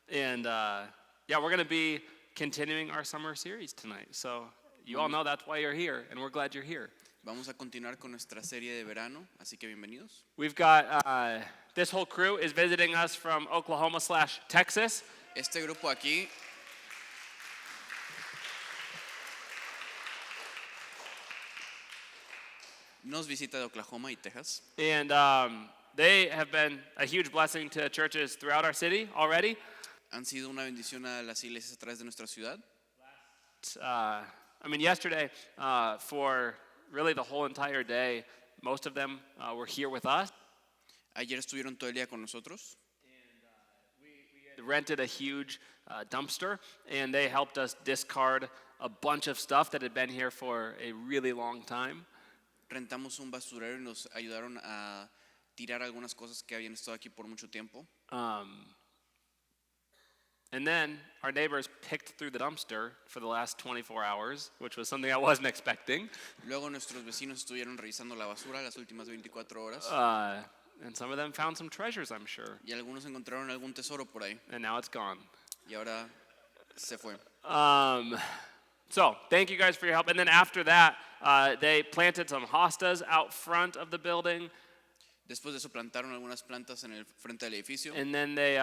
And yeah, we're going to be continuing our summer series tonight. So you all know that's why you're here, and we're glad you're here. Vamos a continuar con nuestra serie de verano, así que bienvenidos. We've got, this whole crew is visiting us from Oklahoma/Texas. Este grupo aquí nos visita de Oklahoma y Texas. And they have been a huge blessing to churches throughout our city already. Han sido una bendición a las iglesias a través de nuestra ciudad. I mean, yesterday, for really the whole entire day, most of them were here with us. Ayer estuvieron todo el día con nosotros. We rented a huge dumpster, and they helped us discard a bunch of stuff that had been here for a really long time. Rentamos un basurero y nos ayudaron a tirar algunas cosas que habían estado aquí por mucho tiempo. And then our neighbors picked through the dumpster for the last 24 hours, which was something I wasn't expecting. Luego nuestros vecinos estuvieron revisando la basura las últimas 24 horas. And some of them found some treasures, I'm sure. Y algunos encontraron algún tesoro por ahí. And now it's gone. Y ahora se fue. So thank you guys for your help. And then after that, they planted some hostas out front of the building. Después de eso plantaron algunas plantas en el frente del edificio. And then they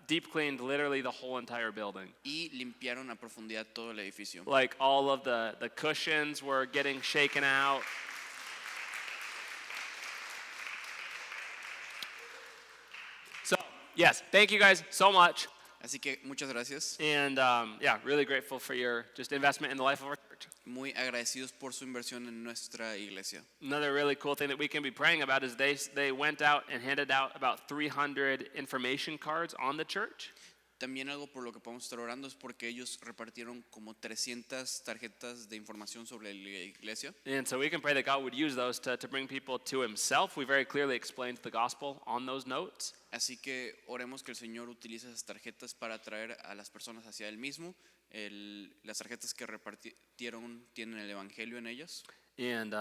deep cleaned literally the whole entire building. Y limpiaron a profundidad todo el edificio. Like all of the cushions were getting shaken out. So, yes, thank you guys so much. Así que muchas gracias. And yeah, really grateful for your just investment in the life of our church. Muy agradecidos por su inversión en nuestra iglesia. Another really cool thing that we can be praying about is they went out and handed out about 300 information cards on the church. También algo por lo que podemos estar orando es porque ellos repartieron como 300 tarjetas de información sobre la iglesia. And so we can pray that God would use those to bring people to himself. We very clearly explained the gospel on those notes. Así que oremos que el Señor utilice esas tarjetas para atraer a las personas hacia Él mismo. Las tarjetas que repartieron tienen el evangelio en ellas. And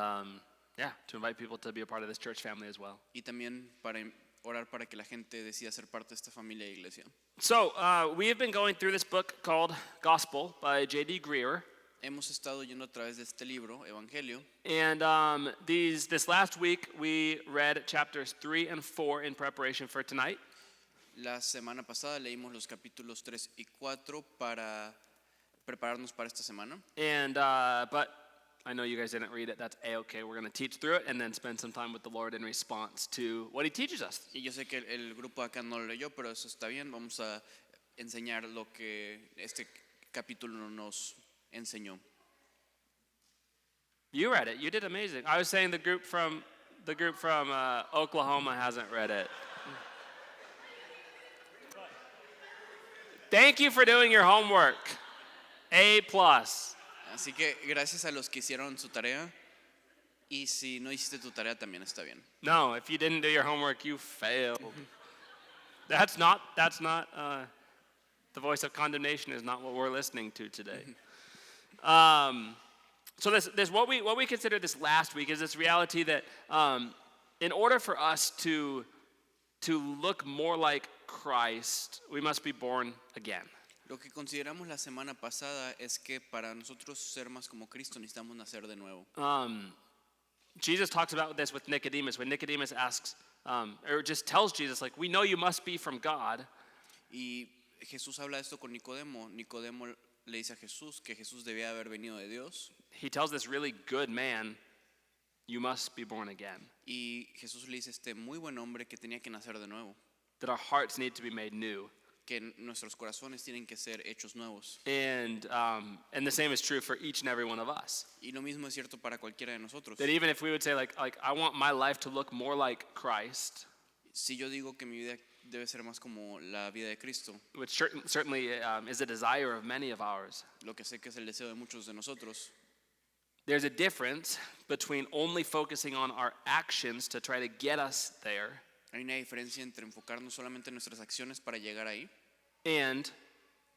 yeah, to invite people to be a part of this church family as well. Y también para orar para que la gente decida ser parte de esta familia e iglesia. So we have been going through this book called Gospel by J.D. Greear. Hemos estado yendo a través de este libro, Evangelio. And this last week we read chapters 3 and 4 in preparation for tonight. La semana pasada leímos los capítulos 3 y 4 para prepararnos para esta semana. And but I know you guys didn't read it. That's A-okay. We're going to teach through it and then spend some time with the Lord in response to what he teaches us. Y yo sé que el grupo acá no lo leyó, pero eso está bien. Vamos a enseñar lo que este capítulo nos enseñó. You read it. You did amazing. I was saying the group from Oklahoma hasn't read it. Thank you for doing your homework. A+. Así que gracias a los que hicieron su tarea. Y si no hiciste tu tarea también está bien. No, if you didn't do your homework, you failed. That's not the voice of condemnation is not what we're listening to today. So this what we considered this last week is this reality that in order for us to look more like Christ, we must be born again. Lo que consideramos la semana pasada es que para nosotros ser más como Cristo necesitamos nacer de nuevo. Jesus talks about this with Nicodemus when Nicodemus asks or just tells Jesus like, we know you must be from God. Y Jesús habla esto con Nicodemo. Nicodemo le dice a Jesús que Jesús debía haber venido de Dios. He tells this really good man, you must be born again. Y Jesús le dice a este muy buen hombre que tenía que nacer de nuevo. That our hearts need to be made new. Que nuestros corazones tienen que ser hechos nuevos. And the same is true for each and every one of us. Y lo mismo es cierto para cualquiera de nosotros. That even if we would say like I want my life to look more like Christ. Si yo digo que mi vida debe ser más como la vida de Cristo. Which certainly is a desire of many of ours. Lo que sé que es el deseo de muchos de nosotros. There's a difference between only focusing on our actions to try to get us there. Hay una diferencia entre enfocarnos solamente en nuestras acciones para llegar ahí. And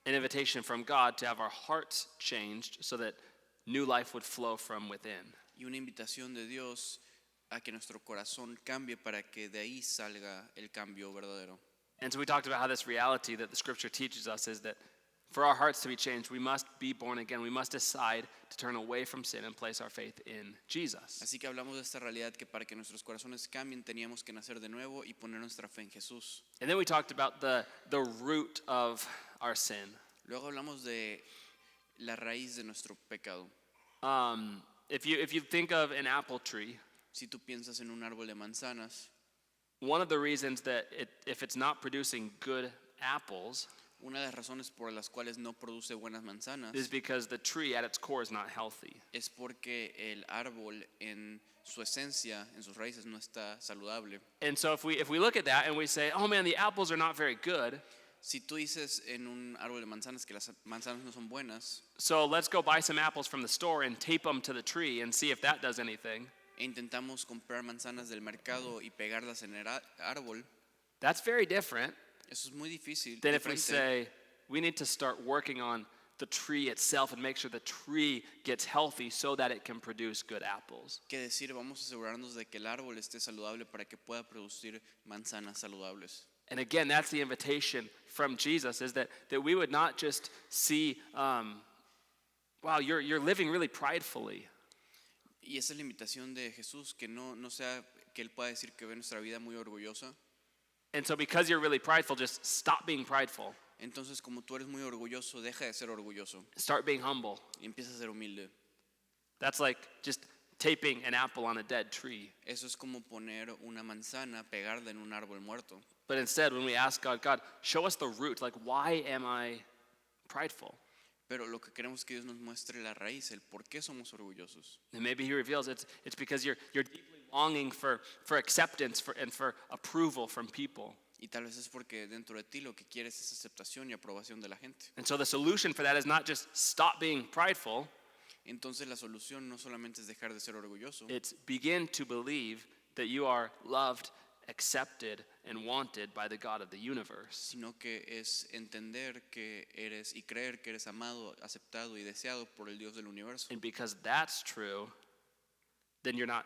an invitation from God to have our hearts changed so that new life would flow from within. Y una invitación de Dios a que nuestro corazón cambie para que de ahí salga el cambio verdadero. And so we talked about how this reality that the scripture teaches us is that for our hearts to be changed, we must be born again. We must decide to turn away from sin and place our faith in Jesus. Así que hablamos de esta realidad que para que nuestros corazones cambien teníamos que nacer de nuevo y poner nuestra fe en Jesús. And then we talked about the root of our sin. Luego hablamos de la raíz de nuestro pecado. If you think of an apple tree, Si tú piensas en un árbol de manzanas, one of the reasons that if it's not producing good apples una de las razones por las cuales no produce buenas manzanas is because the tree at its core is not healthy. es porque el árbol en su esencia, en sus raíces, no está saludable. And so if we look at that and we say, oh man, the apples are not very good, Si tú dices en un árbol de manzanas que las manzanas no son buenas, so let's go buy some apples from the store and tape them to the tree and see if that does anything. e intentamos comprar manzanas del mercado y pegarlas en el árbol, That's very different eso es muy difícil. than if we diferente say we need to start working on the tree itself and make sure the tree gets healthy so that it can produce good apples. que decir, vamos a asegurarnos de que el árbol esté saludable para que pueda producir manzanas saludables. And again, that's the invitation from Jesus, is that we would not just see, wow, you're living really pridefully. Y esa es la invitación de Jesús, que no sea que Él pueda decir que ve nuestra vida muy orgullosa. And so because you're really prideful, just stop being prideful. Entonces, como tú eres muy orgulloso, deja de ser orgulloso Start being humble. y empieza a ser humilde. That's like just taping an apple on a dead tree. Eso es como poner una manzana, pegarla en un árbol muerto. But instead, when we ask God, show us the root. Like, why am I prideful? Pero lo que queremos es que Dios nos muestre la raíz, el por qué somos orgullosos. And maybe He reveals it's because you're deeply longing for acceptance and for approval from people. Y tal vez es porque dentro de ti lo que quieres es aceptación y aprobación de la gente. And so the solution for that is not just stop being prideful. Entonces la solución no solamente es dejar de ser orgulloso, It's begin to believe that you are loved, accepted, and wanted by the God of the universe. sino que es entender que eres y creer que eres amado, aceptado y deseado por el Dios del universo. And because that's true, then you're not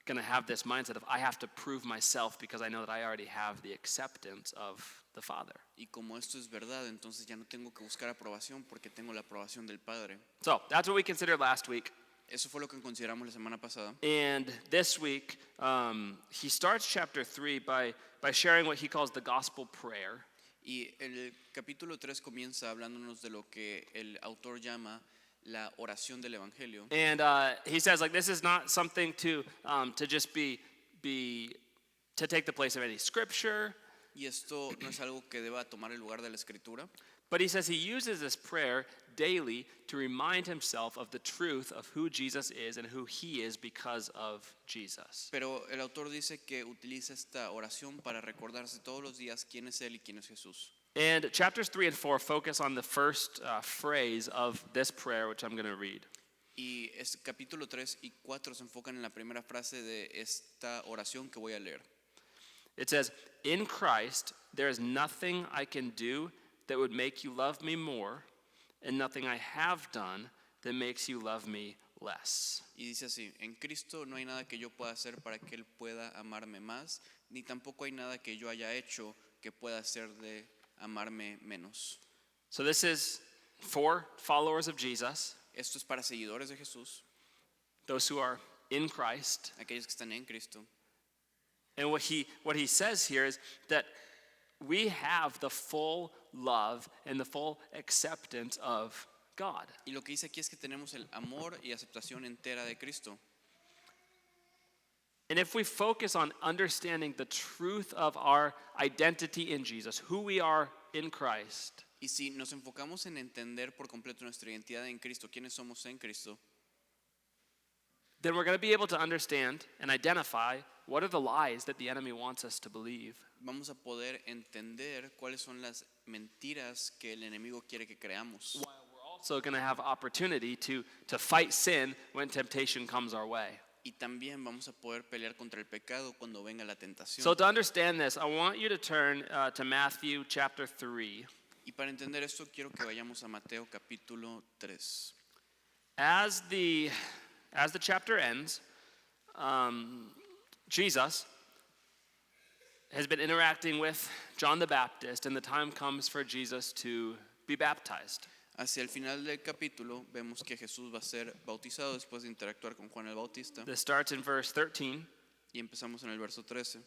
going to have this mindset of I have to prove myself because I know that I already have the acceptance of the Father. Y como esto es verdad, entonces ya no tengo que buscar aprobación porque tengo la aprobación del Padre. So that's what we considered last week. Eso fue lo que consideramos la semana pasada. And this week, he starts chapter 3 by sharing what he calls the gospel prayer. Y el capítulo 3 comienza hablándonos de lo que el autor llama la oración del Evangelio. And he says, like, this is not something to just be to take the place of any scripture. Y esto no es algo que deba tomar el lugar de la Escritura, But he says he uses this prayer daily to remind himself of the truth of who Jesus is and who he is because of Jesus. pero el autor dice que utiliza esta oración para recordarse todos los días quién es Él y quién es Jesús. And chapters 3 and 4 focus on the first phrase of this prayer, which I'm going to read. Y capítulo 3 y 4 se enfocan en la primera frase de esta oración que voy a leer. It says, "In Christ, there is nothing I can do that would make you love me more, and nothing I have done that makes you love me less." Y dice así: en Cristo no hay nada que yo pueda hacer para que Él pueda amarme más, ni tampoco hay nada que yo haya hecho que pueda hacer de amarme menos. So this is for followers of Jesus, Esto es para seguidores de Jesús, those who are in Christ. aquellos que están en Cristo. And what he says here is that we have the full love and the full acceptance of God. Y lo que dice aquí es que tenemos el amor y aceptación entera de Cristo. And if we focus on understanding the truth of our identity in Jesus, who we are in Christ, Y si nos enfocamos en entender por completo nuestra identidad en Cristo, quiénes somos en Cristo, then we're going to be able to understand and identify what are the lies that the enemy wants us to believe. vamos a poder entender cuáles son las mentiras que el enemigo quiere que creamos. While we're also going to have opportunity to fight sin when temptation comes our way. Y también vamos a poder pelear contra el pecado cuando venga la tentación. So to understand this, I want you to turn to Matthew chapter 3. Y para entender esto, quiero que vayamos a Mateo capítulo 3. As the chapter ends, Jesus has been interacting with John the Baptist, and the time comes for Jesus to be baptized. Hacia el final del capítulo vemos que Jesús va a ser bautizado después de interactuar con Juan el Bautista. This starts in verse 13. Y empezamos en el verso 13.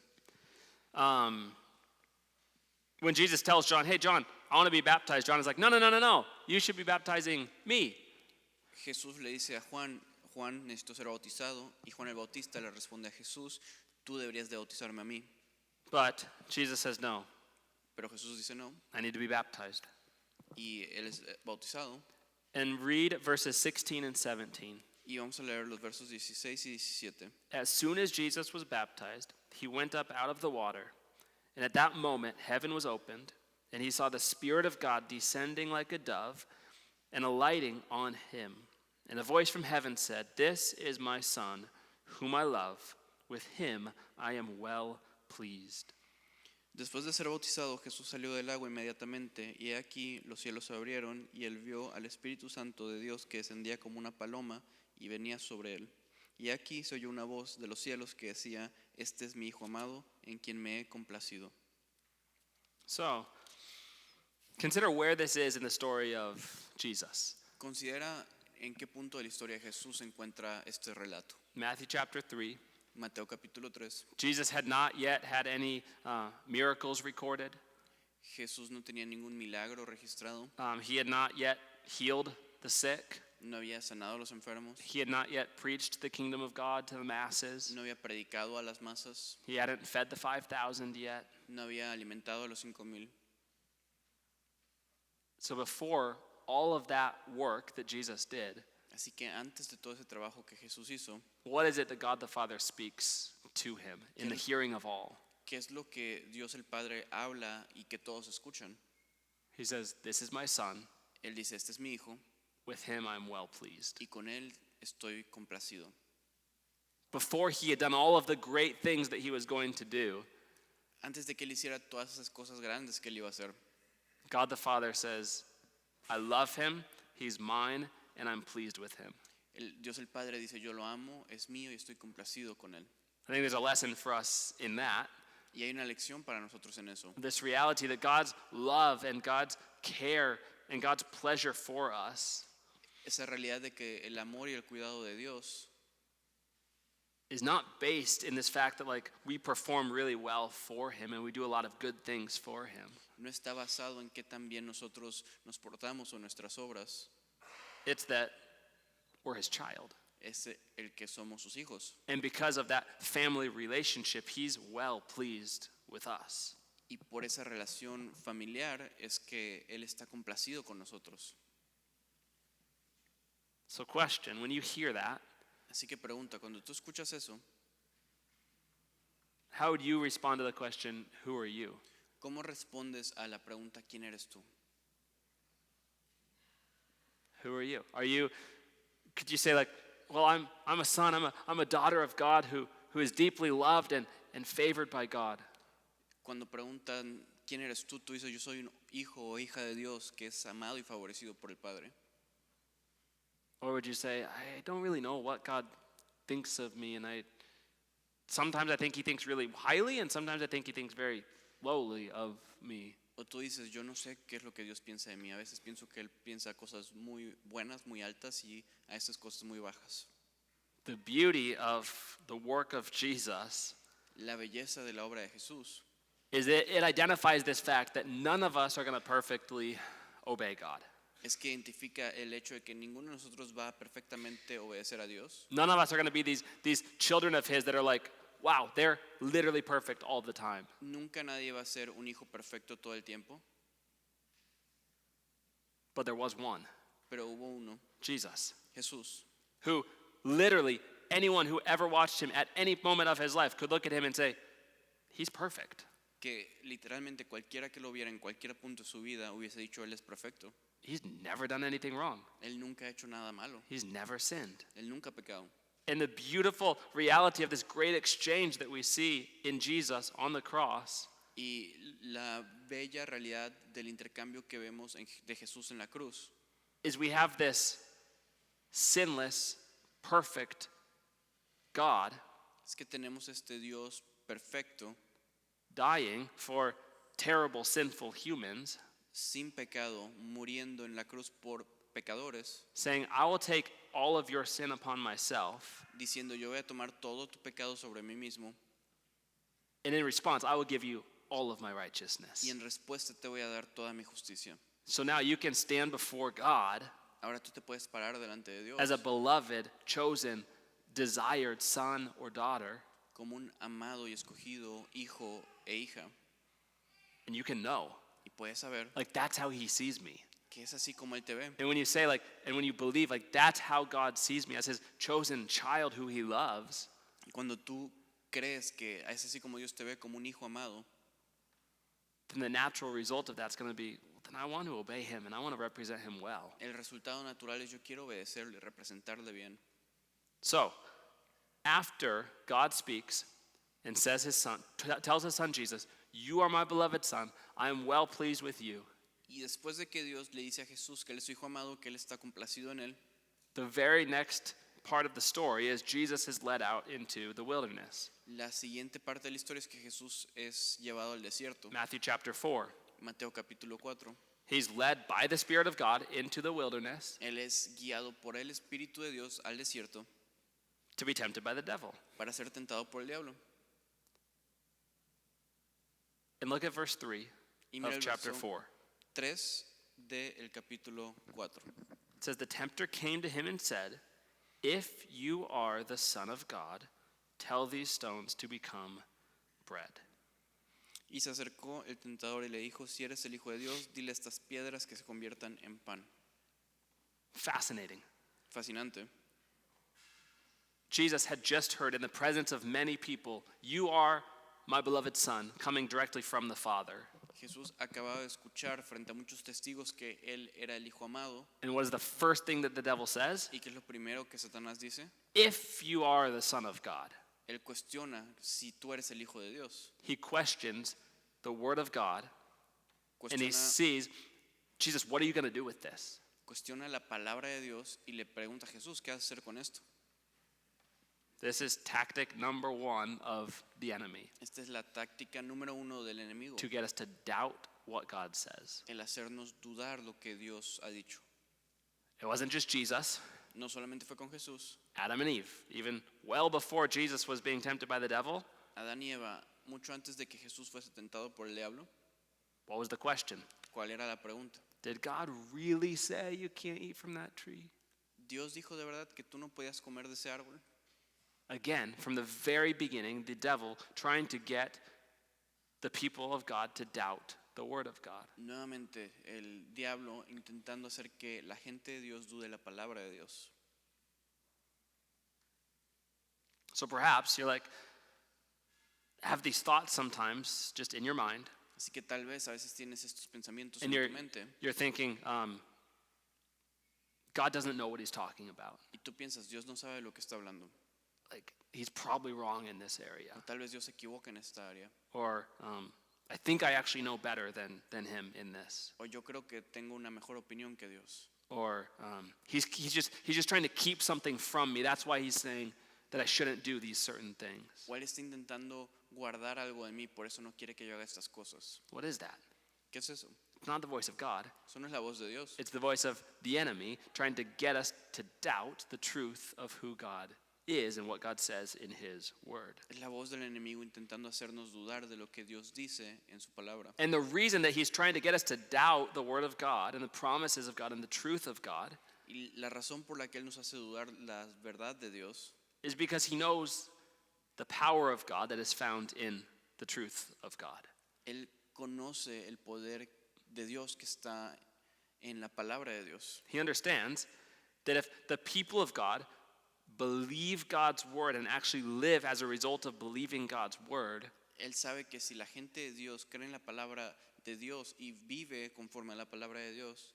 When Jesus tells John, hey, John, I want to be baptized, John is like, no. You should be baptizing me. Jesús le dice a Juan, Juan, necesito ser bautizado. Y Juan el Bautista le responde a Jesús, tú deberías de bautizarme a mí. But Jesus says, no, Pero Jesús dice no. I need to be baptized. Y él es bautizado. And read verses 16 and 17. Y vamos a leer los versos 16 y 17. As soon as Jesus was baptized, he went up out of the water. And at that moment, heaven was opened, and he saw the Spirit of God descending like a dove and alighting on him. And a voice from heaven said, "This is my Son, whom I love. With him I am well pleased." Después de ser bautizado, Jesús salió del agua inmediatamente, y he aquí los cielos se abrieron, y él vio al Espíritu Santo de Dios que descendía como una paloma y venía sobre él. Y aquí se oyó una voz de los cielos que decía, este es mi Hijo amado, en quien me he complacido. So, consider where this is in the story of Jesus. Considera en qué punto de la historia de Jesús se encuentra este relato. Matthew chapter 3. Mateo capítulo 3. Jesus had not yet had any miracles recorded. Jesús no tenía ningún milagro registrado. He had not yet healed the sick. No había sanado a los enfermos. He had not yet preached the kingdom of God to the masses. No había predicado a las masas. He hadn't fed the 5,000 yet. No había alimentado a los 5,000. So before all of that work that Jesus did, Así que antes de todo ese trabajo que Jesús hizo, what is it that God the Father speaks to him in the hearing of all? ¿qué es lo que Dios el Padre habla y que todos escuchan? He says, "This is my Son. Él dice, este es mi Hijo, With him I'm well pleased." y con él estoy complacido. Before he had done all of the great things that he was going to do, Antes de que él hiciera todas esas cosas grandes que él iba a hacer, God the Father says, "I love him, he's mine, and I'm pleased with him." Dios el Padre dice, yo lo amo, es mío y estoy complacido con él. I think there's a lesson for us in that. Y hay una lección para nosotros en eso. This reality that God's love and God's care and God's pleasure for us Esa realidad de que el amor y el cuidado de Dios is not based in this fact that like we perform really well for him and we do a lot of good things for him. no está basado en qué tan bien nosotros nos portamos o nuestras obras, It's that we're his child. es el que somos sus hijos. And because of that family relationship, he's well pleased with us. Y por esa relación familiar es que Él está complacido con nosotros. So question, when you hear that, Así que pregunta, cuando tú escuchas eso, how would you respond to the question, who are you? ¿cómo respondes a la pregunta, ¿quién eres tú? Who are you? Could you say like, well, I'm a son, I'm a daughter of God who is deeply loved and favored by God. Cuando preguntan, ¿quién eres tú? Tú dices, yo soy un hijo o hija de Dios que es amado y favorecido por el Padre. Or would you say, I don't really know what God thinks of me, and sometimes I think he thinks really highly, and sometimes I think he thinks very lowly of me. O tú dices, yo no sé qué es lo que Dios piensa de mí. A veces pienso que Él piensa cosas muy buenas, muy altas, y a esas cosas muy bajas. The beauty of the work of Jesus La belleza de la obra de Jesús is that it identifies this fact that none of us are going to perfectly obey God. es que identifica el hecho de que ninguno de nosotros va a perfectamente obedecer a Dios. None of us are going to be these children of his that are like, wow, they're literally perfect all the time. Nunca nadie va a ser un hijo perfecto todo el tiempo, But there was one, pero hubo uno, Jesus, Jesús, who literally anyone who ever watched him at any moment of his life could look at him and say, he's perfect. que literalmente cualquiera que lo viera en cualquier punto de su vida hubiese dicho, Él es perfecto. He's never done anything wrong. Él nunca ha hecho nada malo, He's never sinned. Él nunca ha pecado. And the beautiful reality of this great exchange that we see in Jesus on the cross Y la bella realidad del intercambio que vemos de Jesús en la cruz is we have this sinless, perfect God es que tenemos este Dios perfecto dying for terrible, sinful humans, sin pecado, muriendo en la cruz por pecadores, saying, I will take all of your sin upon myself, diciendo yo voy a tomar todo tu pecado sobre mí mismo and in response, I will give you all of my y righteousness. en respuesta te voy a dar toda mi justicia. So now you can stand before God Ahora tú te puedes parar delante de Dios as a beloved, chosen, desired son or daughter, como un amado y escogido hijo e hija and you can know, y puedes saber like, that's how he sees me. que es así como Él te ve. And when you say, like, and when you believe, like, that's how God sees me as his chosen child who he loves, Y cuando tú crees que es así como Dios te ve como un hijo amado, then the natural result of that's going to be, well, then I want to obey him and I want to represent him well. el resultado natural es yo quiero obedecerle, representarle bien. So, after God speaks and says his son, tells his son Jesus, you are my beloved son, I am well pleased with you. Y después de que Dios le dice a Jesús que Él es su hijo amado, que Él está complacido en Él, The very next part of the story is Jesus is led out into the wilderness. la siguiente parte de la historia es que Jesús es llevado al desierto. Matthew chapter 4. Mateo capítulo 4. He's led by the Spirit of God into the wilderness Él es guiado por el Espíritu de Dios al desierto to be tempted by the devil. para ser tentado por el diablo. And look at verse 3 Y mira of el chapter verso 4. 3 del capítulo 4. It says, the tempter came to him and said, if you are the Son of God, tell these stones to become bread. Y se acercó el tentador y le dijo, si eres el Hijo de Dios, dile a estas piedras que se conviertan en pan. Fascinating. Fascinante. Jesus had just heard in the presence of many people, you are my beloved Son, coming directly from the Father. Jesús acababa de escuchar frente a muchos testigos que Él era el Hijo amado. And what is the first thing that the devil says? ¿Y qué es lo primero que Satanás dice? If you are the Son of God. Él cuestiona si tú eres el Hijo de Dios. He questions the Word of God, and he Cuestiona, sees, Jesus, what are you going to do with this? cuestiona la palabra de Dios y le pregunta a Jesús, ¿qué vas a hacer con esto? This is tactic number one of the enemy, Esta es la táctica número 1 del enemigo, to get us to doubt what God says. el hacernos dudar lo que Dios ha dicho. It wasn't just Jesus, No solamente fue con Jesús, Adam and Eve. Even well before Jesus was being tempted by the devil, Adán y Eva, mucho antes de que Jesús fuese tentado por el diablo, what was the question? ¿cuál era la pregunta? Did God really say you can't eat from that tree? ¿Dios dijo de verdad que tú no podías comer de ese árbol? Again, from the very beginning, the devil trying to get the people of God to doubt the word of God. Nuevamente, el diablo intentando hacer que la gente de Dios dude la palabra de Dios. So perhaps you're like, have these thoughts sometimes just in your mind, Así que tal vez a veces tienes estos pensamientos and en tu mente you're thinking, God doesn't know what he's talking about. y tú piensas, Dios no sabe de lo que está hablando. Like, he's probably wrong in this area. O tal vez Dios se equivoca en esta área. Or I think I actually know better than him in this. O yo creo que tengo una mejor opinión que Dios. Or he's just trying to keep something from me. That's why he's saying that I shouldn't do these certain things. O él está intentando guardar algo de mí, por eso no quiere que yo haga estas cosas. What is that? ¿Qué es eso? It's not the voice of God. Eso no es la voz de Dios. It's the voice of the enemy trying to get us to doubt the truth of who God is and what God says in his word. Es la voz del enemigo intentando hacernos dudar de lo que Dios dice en su palabra. And the reason that he's trying to get us to doubt the word of God and the promises of God and the truth of God Y la razón por la que él nos hace dudar la verdad de Dios is because he knows the power of God that is found in the truth of God. él conoce el poder de Dios que está en la palabra de Dios. He understands that if the people of God believe God's word and actually live as a result of believing God's word, Él sabe que si la gente de Dios cree en la palabra de Dios y vive conforme a la palabra de Dios,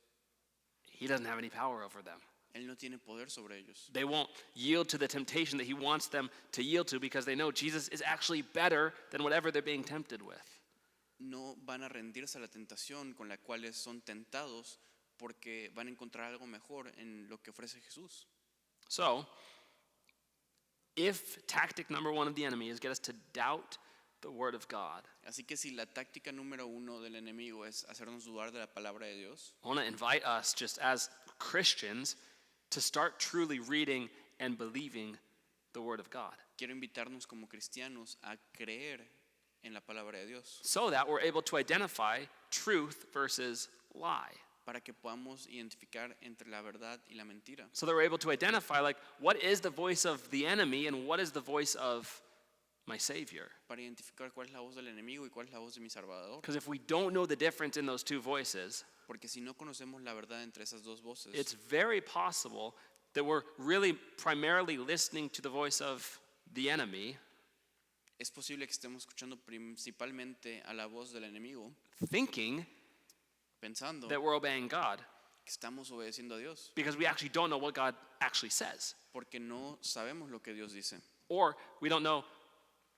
he doesn't have any power over them. él no tiene poder sobre ellos. They won't yield to the temptation that he wants them to yield to because they know Jesus is actually better than whatever they're being tempted with. No van a rendirse a la tentación con la cual son tentados porque van a encontrar algo mejor en lo que ofrece Jesús. So, if tactic number one of the enemy is get us to doubt the word of God. Así que si la táctica número 1 del enemigo es hacernos dudar de la palabra de Dios, I want to invite us, just as Christians, to start truly reading and believing the word of God, quiero invitarnos como cristianos a creer en la palabra de Dios, so that we're able to identify truth versus lie. para que podamos identificar entre la verdad y la mentira, So that we're able to identify, like, what is the voice of the enemy and what is the voice of my Savior. para identificar cuál es la voz del enemigo y cuál es la voz de mi Salvador. Because if we don't know the difference in those two voices, Porque si no conocemos la verdad entre esas dos voces, it's very possible that we're really primarily listening to the voice of the enemy, es posible que estemos escuchando principalmente a la voz del enemigo, thinking pensando that we're obeying God, que estamos obedeciendo a Dios, because we actually don't know what God actually says. porque no sabemos lo que Dios dice, Or we don't know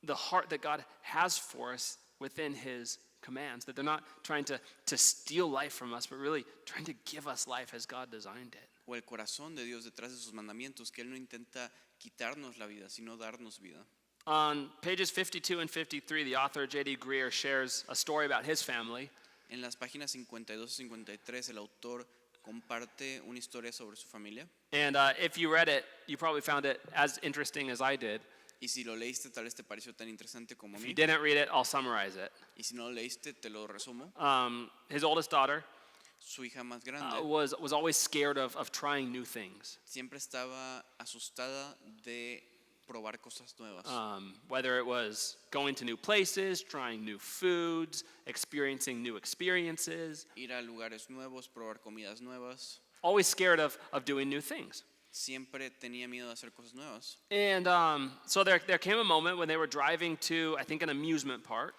the heart that God has for us within his commands, that they're not trying to steal life from us, but really trying to give us life as God designed it. o el corazón de Dios detrás de sus mandamientos, que Él no intenta quitarnos la vida, sino darnos vida. On pages 52 and 53, the author J.D. Greer shares a story about his family. En las páginas 52 y 53, el autor comparte una historia sobre su familia. And if you read it, you probably found it as interesting as I did. Y si lo leíste, tal vez te pareció tan interesante como a If mí. you didn't read it, I'll summarize it. Y si no lo leíste, te lo resumo. His oldest daughter Su hija más grande was always scared of trying new things, siempre estaba asustada de probar cosas nuevas. whether it was going to new places, trying new foods, experiencing new experiences, Ir a lugares nuevos, probar comidas nuevas. always scared of doing new things. Siempre tenía miedo de hacer cosas nuevas. And so there came a moment when they were driving to, I think, an amusement park.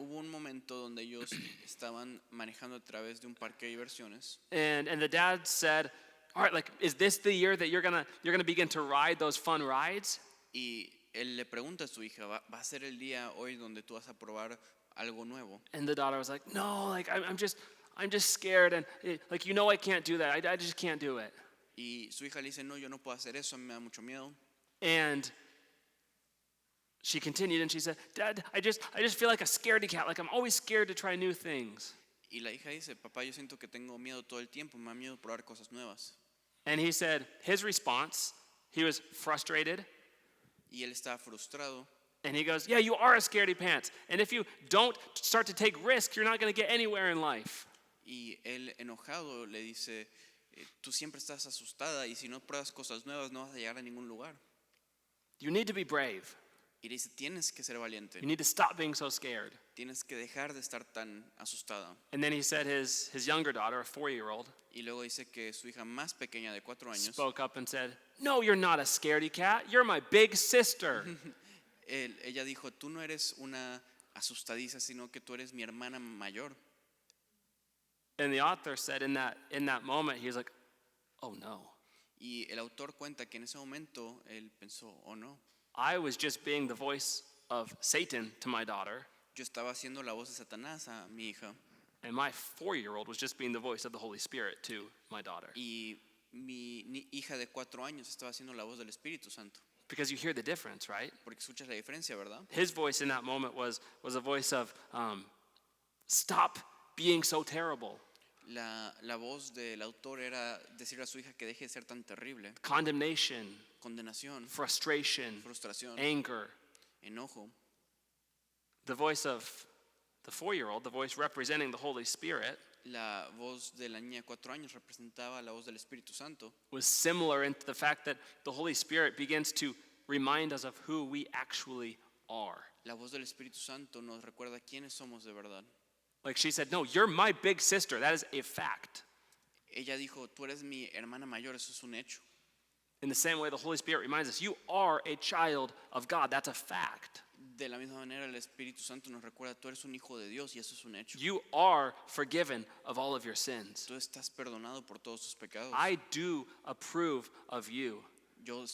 Hubo un momento donde ellos estaban manejando a través de un parque de diversiones And the dad said, all right, like, is this the year that you're gonna begin to ride those fun rides? y él le pregunta a su hija, ¿va a ser el día hoy donde tú vas a probar algo nuevo? And the daughter was like, no, like, I'm just scared, and like, you know, I can't do that. I just can't do it. Y su hija le dice, no, yo no puedo hacer eso, a mí me da mucho miedo. And she continued and she said, Dad, I just feel like a scaredy cat. Like, I'm always scared to try new things. Y la hija dice, papá, yo siento que tengo miedo todo el tiempo, me da miedo probar cosas nuevas. And he said, his response, he was frustrated. Y él estaba frustrado. And he goes, yeah, you are a scaredy pants. And if you don't start to take risks, you're not going to get anywhere in life. Y él enojado le dice, tú siempre estás asustada y si no pruebas cosas nuevas no vas a llegar a ningún lugar. You need to be brave. Y le dice, tienes que ser valiente, You need to stop being so scared. tienes que dejar de estar tan asustada. And then he said his younger daughter, a 4-year-old, Y luego dice que su hija más pequeña de 4 años, spoke up and said, no, you're not a scaredy cat. You're my big sister. ella dijo, tú no eres una asustadiza, sino que tú eres mi hermana mayor. And the author said in that moment, he was like, oh no. Y el autor cuenta que en ese momento él pensó, oh no, I was just being the voice of Satan to my daughter, yo estaba haciendo la voz de Satanás a mi hija and my 4-year-old was just being the voice of the Holy Spirit to my daughter. y mi hija de 4 años estaba haciendo la voz del Espíritu Santo. Because you hear the difference, right? Porque escuchas la diferencia, ¿verdad? His voice in that moment was a voice of, stop being so terrible. La voz del autor era decirle a su hija que deje de ser tan terrible. Condemnation, Condenación, frustration, frustración, anger. enojo. The voice of the 4-year-old, the voice representing the Holy Spirit, La voz de la niña de 4 años representaba la voz del Espíritu Santo. was similar in the fact that the Holy Spirit begins to remind us of who we actually are. La voz del Espíritu Santo nos recuerda quiénes somos de verdad. Like she said, no, you're my big sister. That is a fact. Ella dijo, tú eres mi hermana mayor, eso es un hecho. In the same way, the Holy Spirit reminds us, you are a child of God. That's a fact. De la misma manera, el Espíritu Santo nos recuerda, tú eres un hijo de Dios y eso es un hecho. You are forgiven of all of your sins. Tú estás perdonado por todos tus pecados. I do approve of you. Yo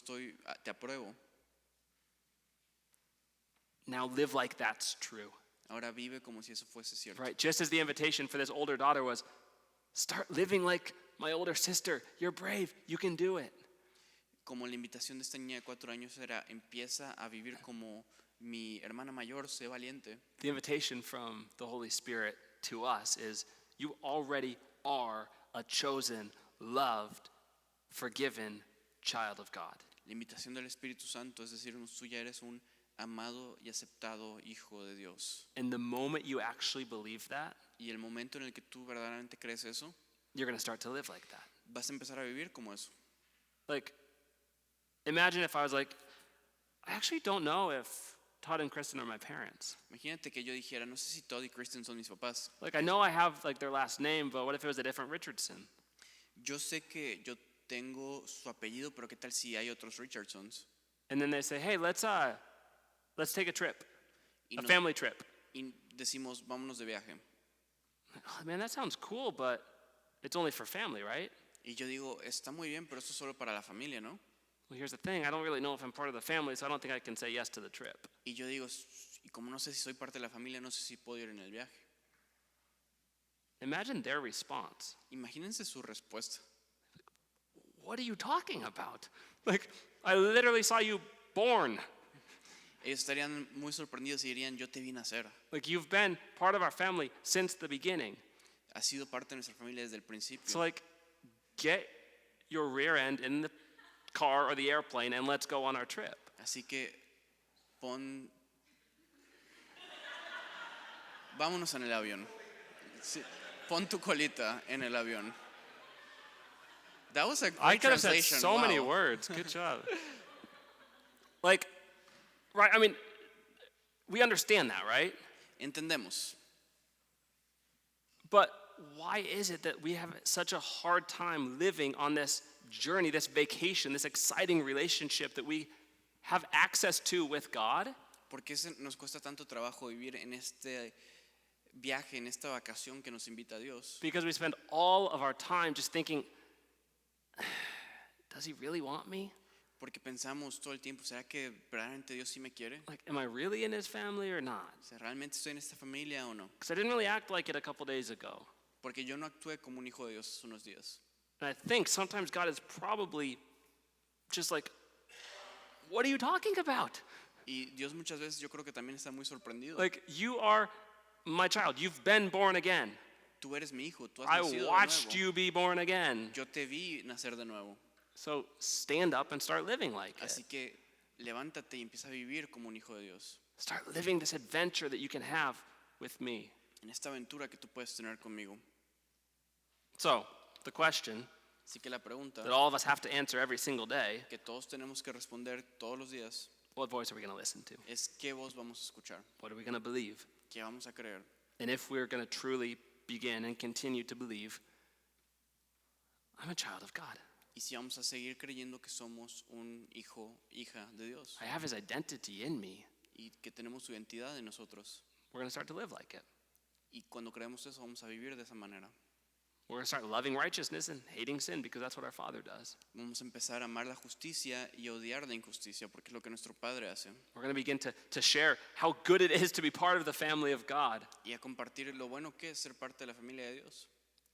te apruebo. Now live like that's true. Ahora vive como si eso fuese cierto. Right? Just as the invitation for this older daughter was, start living like my older sister. You're brave. You can do it. Como la invitación de esta niña de 4 años era, empieza a vivir como mi hermana mayor, sé valiente. The invitation from the Holy Spirit to us is you already are a chosen, loved, forgiven child of God. La invitación del Espíritu Santo es decirnos, tú ya eres un amado y aceptado hijo de Dios. And the moment you actually believe that, Y el momento en el que tú verdaderamente crees eso, you're going to start to live like that. vas a empezar a vivir como eso. Like, imagine if I was like, I actually don't know if Todd and Kristen are my parents. Imagínate que yo dijera, no sé si Todd y Kristen son mis papás. Like, I know I have like their last name, but what if it was a different Richardson? Yo sé que yo tengo su apellido, pero ¿qué tal si hay otros Richardsons? And then they say, hey, let's take a trip, Y, a nos- family trip. y decimos, vámonos de viaje. Oh, man, that sounds cool, but it's only for family, right? Y yo digo, está muy bien, pero esto es solo para la familia, ¿no? Well, here's the thing. I don't really know if I'm part of the family, so I don't think I can say yes to the trip. Y yo digo, y como no sé si soy parte de la familia, no sé si puedo ir en el viaje. Imagine their response. Imagínense su respuesta. What are you talking about? Like, I literally saw you born. Ellos estarían muy sorprendidos y dirían, yo te vi nacer. Like, you've been part of our family since the beginning. Has sido parte de nuestra familia desde el principio. So, like, get your rear end in the car or the airplane and let's go on our trip. Así que vámonos en el avión. Sí, pon tu colita en el avión. That was a great I could have said translation. so many Wow. words. Good job. Like, right, I mean, we understand that, right? Entendemos. But why is it that we have such a hard time living on this journey, this vacation, this exciting relationship that we have access to with God? ¿Por qué nos cuesta tanto trabajo vivir en este viaje, en esta vacación que nos invita a Dios? Because we spend all of our time just thinking, does he really want me? Porque pensamos todo el tiempo, ¿será que verdaderamente Dios sí me quiere? Like, am I really in his family or not? O sea, ¿realmente estoy en esta familia o no? Because I didn't really act like it a couple days ago. Porque yo no actué como un hijo de Dios hace unos días. And I think sometimes God is probably just like, what are you talking about? Y Dios muchas veces yo creo que también está muy sorprendido. Like, you are my child. You've been born again. Tú eres mi hijo, tú has I nacido de watched nuevo. you be born again. Yo te vi nacer de nuevo. So stand up and start living like it. Así que levántate y empieza a vivir como un hijo de Dios. Start living this adventure that you can have with me. En esta aventura que tú puedes tener conmigo. So, the question Así que la pregunta that all of us have to answer every single day, que todos tenemos que responder todos los días what voice are we going to listen to? es qué voz vamos a escuchar, What are we going to believe? qué vamos a creer. And if we're going to truly begin and continue to believe, I'm a child of God. Y si vamos a seguir creyendo que somos un hijo, hija de Dios I have his identity in me. y que tenemos su identidad en nosotros. We're going to start to live like it. Y cuando creemos eso vamos a vivir de esa manera. We're going to start loving righteousness and hating sin because that's what our Father does. Vamos a empezar a amar la justicia y odiar la injusticia porque es lo que nuestro Padre hace. We're going to begin to share how good it is to be part of the family of God Y a compartir lo bueno que es ser parte de la familia de Dios.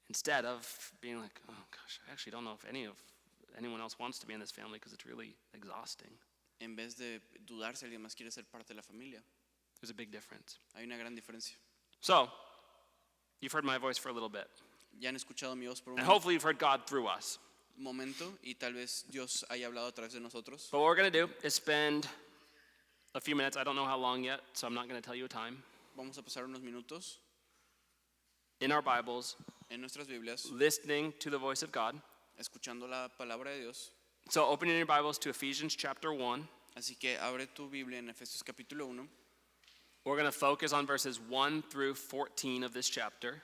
instead of being like, oh gosh, I actually don't know if anyone else wants to be in this family because it's really exhausting. En vez de dudar si alguien más quiere ser parte de la familia. There's a big difference. Hay una gran diferencia. So, you've heard my voice for a little bit. Ya han escuchado mi voz por un And hopefully you've heard God through us. momento y tal vez Dios haya hablado a través de nosotros. But what we're going to do is spend a few minutes, I don't know how long yet, so I'm not going to tell you a time, Vamos a pasar unos minutos in our Bibles, en nuestras Biblias listening to the voice of God. escuchando la palabra de Dios. So opening your Bibles to Ephesians chapter 1. Así que abre tu Biblia en Efesios capítulo 1. We're going to focus on verses 1 through 14 of this chapter.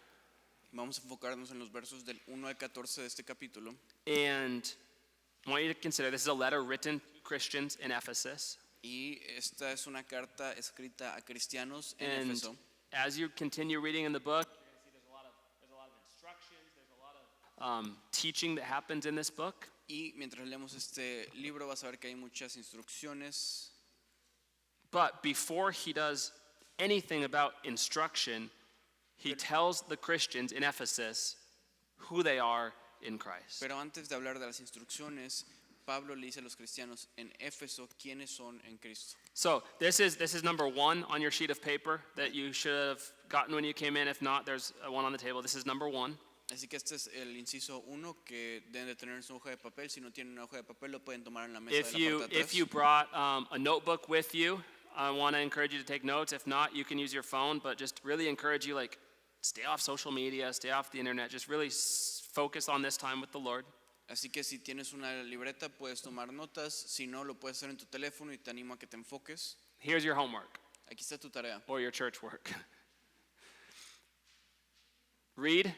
Vamos a enfocarnos en los versos del 1 al 14 de este capítulo. And I want you to consider this is a letter written to Christians in Ephesus. Y esta es una carta escrita a cristianos en And Éfeso. as you continue reading in the book, you're going to see there's a lot of instructions, there's a lot of teaching that happens in this book. Y mientras leemos este libro vas a ver que hay muchas instrucciones. But before he does anything about instruction, he tells the Christians in Ephesus who they are in Christ. Pero antes de hablar de las instrucciones, Pablo le dice a los cristianos en Éfeso quiénes son en Cristo. So this is number 1 on your sheet of paper that you should have gotten when you came in. If not, there's one on the table. This is number 1. Así que este es el inciso 1 que deben de tener en su hoja de papel. Si no tienen una hoja de papel, lo pueden tomar en la mesa de la parte de If you atrás. brought a notebook with you, I want to encourage you to take notes. If not, you can use your phone, but just really encourage you, like, stay off social media, stay off the internet. Just really focus on this time with the Lord. Así que si tienes una libreta, puedes tomar notas. Si no, lo puedes hacer en tu teléfono y te animo a que te enfoques. Here's your homework Aquí está tu tarea. or your church work. Read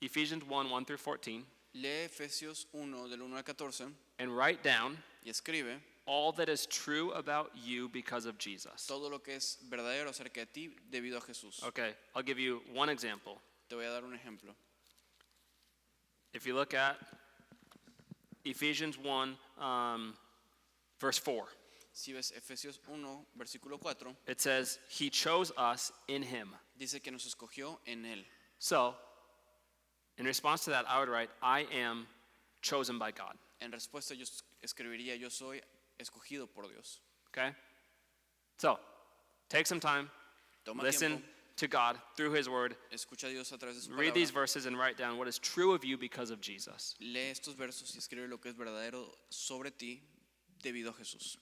Ephesians 1 through 14, Lee Efesios 1 del 1 al 14 and write down y escribe all that is true about you because of Jesus. todo lo que es verdadero acerca de ti debido a Jesús. Okay, I'll give you one example. Te voy a dar un ejemplo. If you look at Ephesians 1, verse 4, Si ves Efesios 1, versículo 4, it says, He chose us in Him. dice que nos escogió en Él. So, in response to that, I would write, I am chosen by God. En respuesta yo escribiría, yo soy escogido por Dios. Okay? So, take some time, Toma listen tiempo, to God through His Word, escucha a Dios a través de su read these palabra, verses, and write down what is true of you because of Jesus. lee estos versos y escribe lo que es verdadero sobre ti debido a Jesús.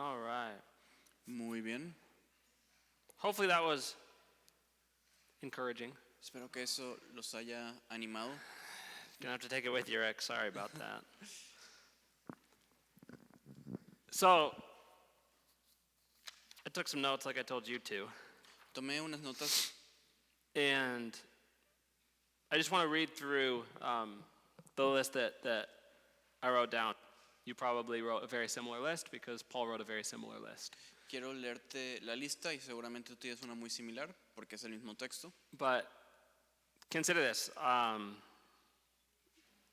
All right. Muy bien. Hopefully that was encouraging. Espero que eso los haya animado. You're gonna have to take it with your ex. Sorry about that. So, I took some notes like I told you to. Tomé unas notas And I just want to read through the list that I wrote down. You probably wrote a very similar list because Paul wrote a very similar list. Quiero leerte la lista y seguramente tú tienes una muy similar porque es el mismo texto. But consider this.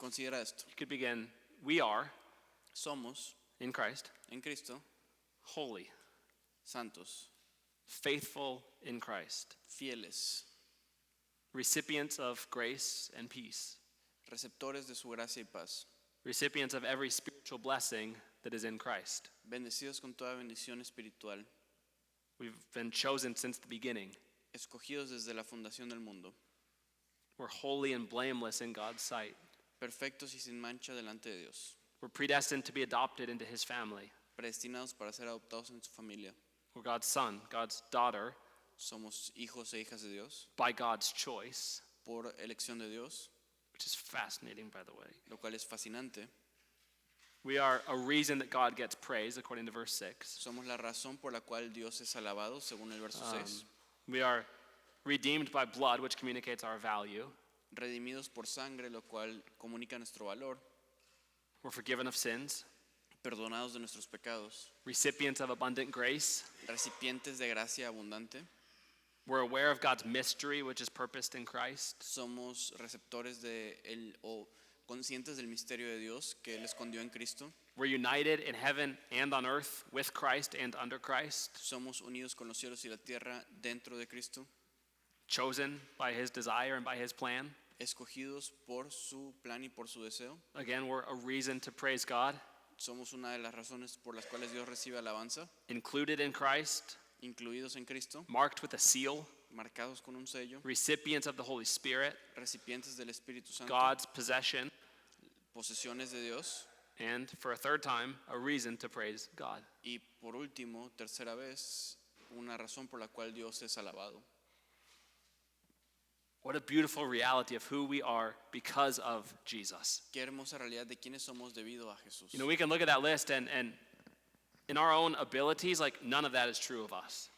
Considera esto. You could begin, we are, Somos in Christ, en Cristo holy, santos, faithful in Christ, fieles, recipients of grace and peace, receptores de su gracia y paz, recipients of every spiritual blessing that is in Christ. bendecidos con toda bendición espiritual, We've been chosen since the beginning. escogidos desde la fundación del mundo, We're holy and blameless in God's sight. perfectos y sin mancha delante de Dios, We're predestined to be adopted into his family. predestinados para ser adoptados en su familia. We're God's son, God's daughter, Somos hijos e hijas de Dios by God's choice, por elección de Dios, which is fascinating, by the way. lo cual es fascinante. We are a reason that God gets praised, according to verse 6. Somos la razón por la cual Dios es alabado, según el verso 6. We are redeemed by blood, which communicates our value. Redimidos por sangre, lo cual comunica nuestro valor. We're forgiven of sins, Perdonados de nuestros pecados. recipients of abundant grace. Recipientes de gracia abundante. We're aware of God's mystery, which is purposed in Christ. Somos receptores o conscientes del misterio de Dios que Él escondió en Cristo. We're united in heaven and on earth with Christ and under Christ, Somos unidos con los cielos y la tierra dentro de Cristo. chosen by his desire and by his plan. Escogidos por su plan y por su deseo. Again, we're a reason to praise God, Somos una de las razones por las cuales Dios recibe alabanza. included in Christ, Incluidos en Cristo. marked with a seal, Marcados con un sello. recipients of the Holy Spirit, Recipientes del Espíritu Santo. God's possession, Posesiones de Dios. and for a third time, a reason to praise God. Y por último, tercera vez, una razón por la cual Dios es alabado. What a beautiful reality of who we are because of Jesus. Qué hermosa realidad de quiénes somos debido a Jesús. You know, we can look at that list and in our own abilities, like none of that is true of us.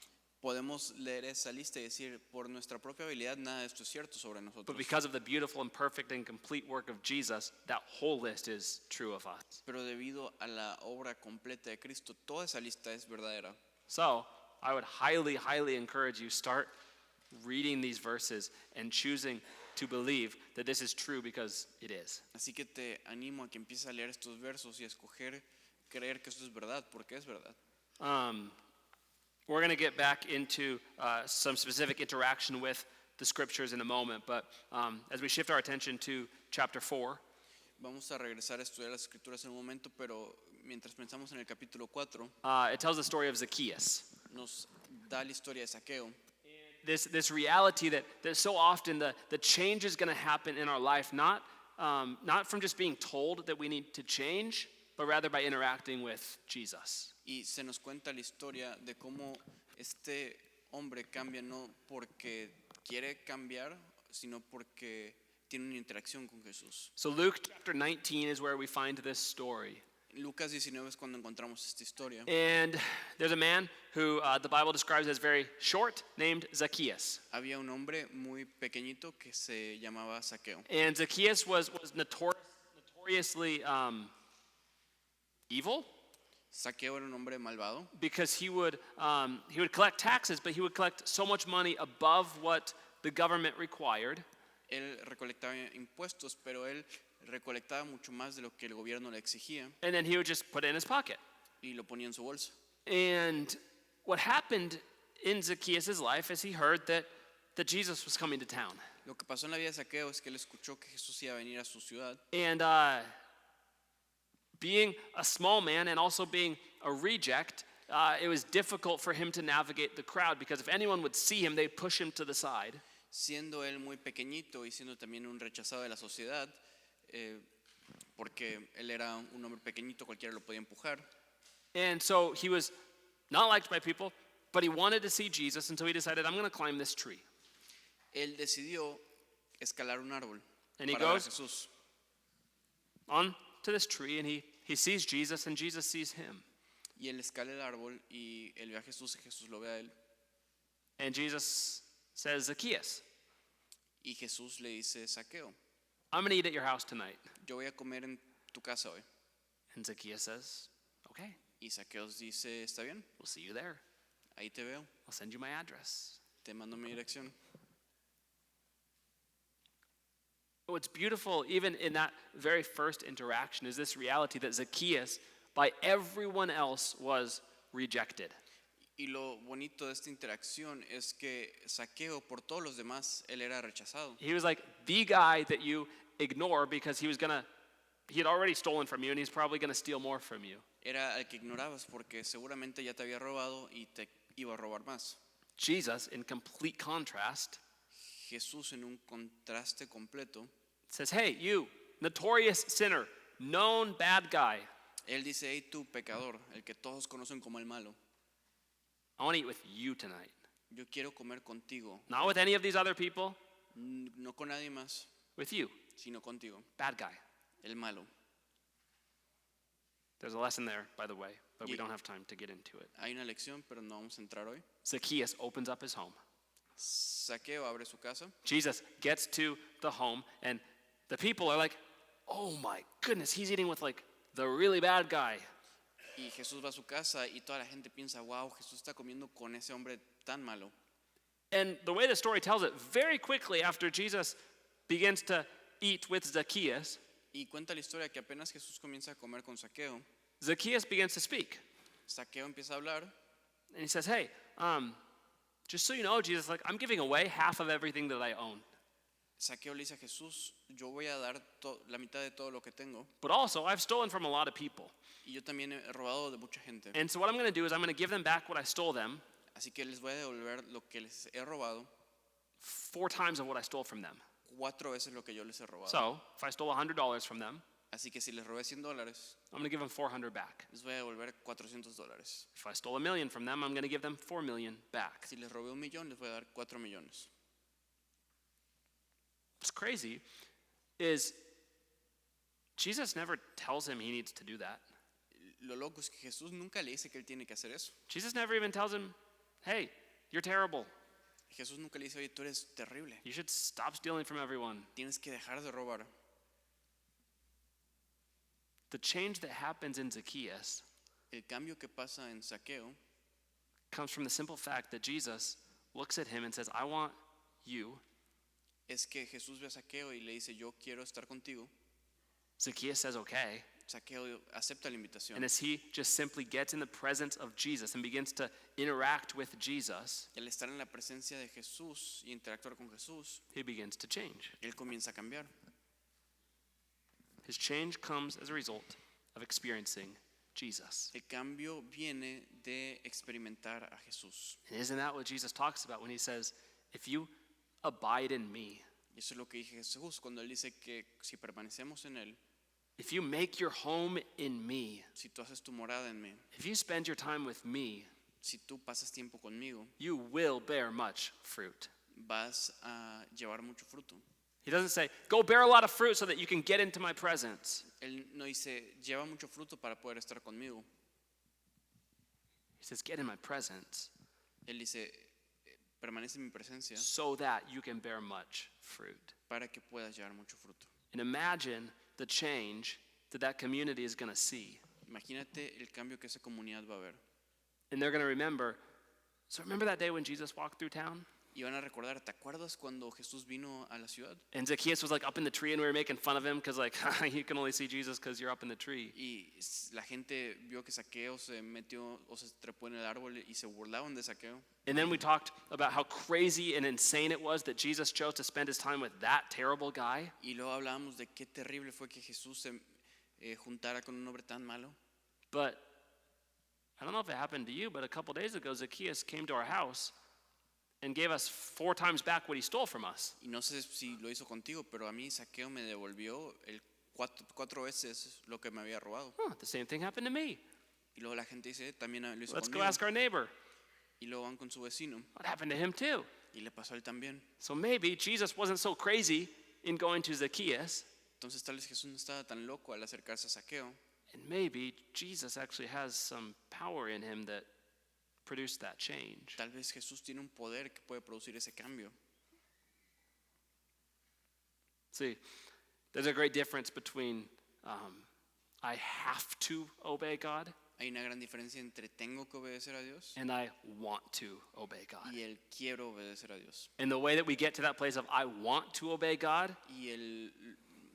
Podemos leer esa lista y decir, por nuestra propia habilidad, nada de esto es cierto sobre nosotros. But because of the beautiful and perfect and complete work of Jesus, that whole list is true of us. Pero debido a la obra completa de Cristo, toda esa lista es verdadera. So, I would highly, highly encourage you start reading these verses and choosing to believe that this is true because it is. Así que te animo a que empieces a leer estos versos y a escoger creer que esto es verdad, porque es verdad. We're going to get back into some specific interaction with the scriptures in a moment, but as we shift our attention to chapter 4, Vamos a regresar a estudiar las escrituras en un momento, pero mientras pensamos en el capítulo 4, it tells the story of Zacchaeus. nos da la historia de Saqueo. This reality that so often the change is going to happen in our life, not from just being told that we need to change, but rather by interacting with Jesus. Y se nos cuenta la historia de cómo este hombre cambia no porque quiere cambiar, sino porque tiene una interacción con Jesús. So Luke chapter 19 is where we find this story. Lucas 19 es cuando encontramos esta historia. And there's a man who the Bible describes as very short, named Zacchaeus. Había un hombre muy pequeñito que se llamaba Saqueo. And Zacchaeus was notoriously evil Saqueo era un hombre malvado because he would collect taxes, but he would collect so much money above what the government required. Él recolectaba impuestos, pero él recolectaba mucho más de lo que el gobierno le exigía And then he would just put it in his pocket. y lo ponía en su bolsa. And what happened in Zacchaeus' life is he heard that Jesus was coming to town. Lo que pasó en la vida de Saqueo es que él escuchó que Jesús iba a venir a su ciudad. And being a small man and also being a reject, it was difficult for him to navigate the crowd because if anyone would see him, they'd push him to the side. Siendo él muy pequeñito y siendo también un rechazado de la sociedad, porque él era un hombre pequeñito, cualquiera lo podía empujar. And so he was not liked by people, but he wanted to see Jesus, and so he decided, I'm going to climb this tree. Él decidió escalar un árbol And he para ver a goes- Jesús. On to this tree, and he sees Jesus, and Jesus sees him. Y él escala el árbol y él ve a Jesús y Jesús lo ve a él. And Jesus says, Zacchaeus, Y Jesús le dice, Zaqueo, I'm going to eat at your house tonight. yo voy a comer en tu casa hoy. And Zacchaeus says, okay, Y Zaqueo dice, está bien, we'll see you there. ahí te veo, I'll send you my address. te mando mi dirección. What's beautiful, even in that very first interaction, is this reality that Zacchaeus, by everyone else, was rejected. Y lo bonito de esta interacción es que Zaqueo, por todos los demás, él era rechazado. He was like the guy that you ignore because he had already stolen from you, and he's probably going to steal more from you. Era al que ignorabas porque seguramente ya te había robado y te iba a robar más. Jesus, in complete contrast, Jesús, en un contraste completo, says, hey, you, notorious sinner, known bad guy, él dice, hey tú, pecador, el que todos conocen como el malo, I want to eat with you tonight. yo quiero comer contigo, Not with any of these other people, no con nadie más, with you, sino contigo, bad guy. el malo. There's a lesson there, by the way, but we Yeah. don't have time to get into it. Hay una lección, pero no vamos a entrar hoy. Zacchaeus opens up his home. Zaqueo abre su casa Jesus gets to the home, and the people are like, oh my goodness, he's eating with like the really bad guy. y Jesús va a su casa y toda la gente piensa, wow, Jesús está comiendo con ese hombre tan malo. And the way the story tells it, very quickly after Jesus begins to eat with Zacchaeus, Y cuenta la historia que apenas Jesús comienza a comer con Zaqueo, Zacchaeus begins to speak. Zaqueo empieza a hablar And he says, hey, just so you know, Jesus, like I'm giving away half of everything that I own. Zaqueo le dice a Jesús, yo voy a dar la mitad de todo lo que tengo But also, I've stolen from a lot of people. y yo también he robado de mucha gente. And so what I'm going to do is I'm going to give them back what I stole them, Así que les voy a devolver lo que les he robado, 4 times of what I stole from them. 4 veces lo que yo les he robado. So if I stole $100 from them, Así que si les robé $100, I'm going to give them 400 back. les voy a devolver $400. If I stole $1 million from them, I'm going to give them 4 million back. Si les robé $1 millón, les voy a dar 4 millones. What's crazy is Jesus never tells him he needs to do that. Lo loco es que Jesús nunca le dice que él tiene que hacer eso. Jesus never even tells him, hey, you're terrible. Jesús nunca le dice, oye, tú eres terrible, You should stop stealing from everyone. tienes que dejar de robar. The change that happens in Zacchaeus El cambio que pasa en Zaqueo comes from the simple fact that Jesus looks at him and says, I want you. es que Jesús ve a Zaqueo y le dice, yo quiero estar contigo. Zacchaeus says, okay. Zaqueo acepta la invitación. And as he just simply gets in the presence of Jesus and begins to interact with Jesus, Al estar en la presencia de Jesús y interactuar con Jesús, he begins to change. él comienza a cambiar. His change comes as a result of experiencing Jesus. El cambio viene de experimentar a Jesús. And isn't that what Jesus talks about when he says, if you abide in me, Y eso es lo que dije Jesús cuando él dice que si permanecemos en él, if you make your home in me, si tú haces tu morada en mí, if you spend your time with me, si tú pasas tiempo conmigo, you will bear much fruit. vas a llevar mucho fruto. He doesn't say, go bear a lot of fruit so that you can get into my presence. Él no dice, lleva mucho fruto para poder estar conmigo. He says, get in my presence Él dice, permanece en mi presencia so that you can bear much fruit. para que puedas llevar mucho fruto. And imagine the change that that community is going to see. Imagínate el cambio que esa comunidad va a ver. And they're going to remember, so remember that day when Jesus walked through town? Y van a recordar, ¿te acuerdas cuando Jesús vino a la ciudad? And Zacchaeus was like up in the tree and we were making fun of him because like, you can only see Jesus because you're up in the tree. Y la gente vio que Zaqueo se metió o se trepó en el árbol y se burlaban de Zaqueo. And then we talked about how crazy and insane it was that Jesus chose to spend his time with that terrible guy. Y luego hablábamos de qué terrible fue que Jesús se juntara con un hombre tan malo. But I don't know if it happened to you, but a couple days ago, Zacchaeus came to our house and gave us 4 times back what he stole from us. Y no sé si lo hizo contigo, pero a mí Zaqueo me devolvió 4 veces lo que me había robado. The same thing happened to me. Y luego la gente dice, también lo hizo Let's go conmigo. ask our neighbor. Y luego van con su vecino. What happened to him too? Y le pasó a él también. So maybe Jesus wasn't so crazy in going to Zacchaeus, Entonces tal vez Jesús no estaba tan loco al acercarse a Zaqueo. and maybe Jesus actually has some power in him that produced that change. Tal vez Jesús tiene un poder que puede producir ese cambio. See, there's a great difference between I have to obey God Hay una gran diferencia entre tengo que obedecer a Dios and I want to obey God. y el quiero obedecer a Dios. And the way that we get to that place of I want to obey God Y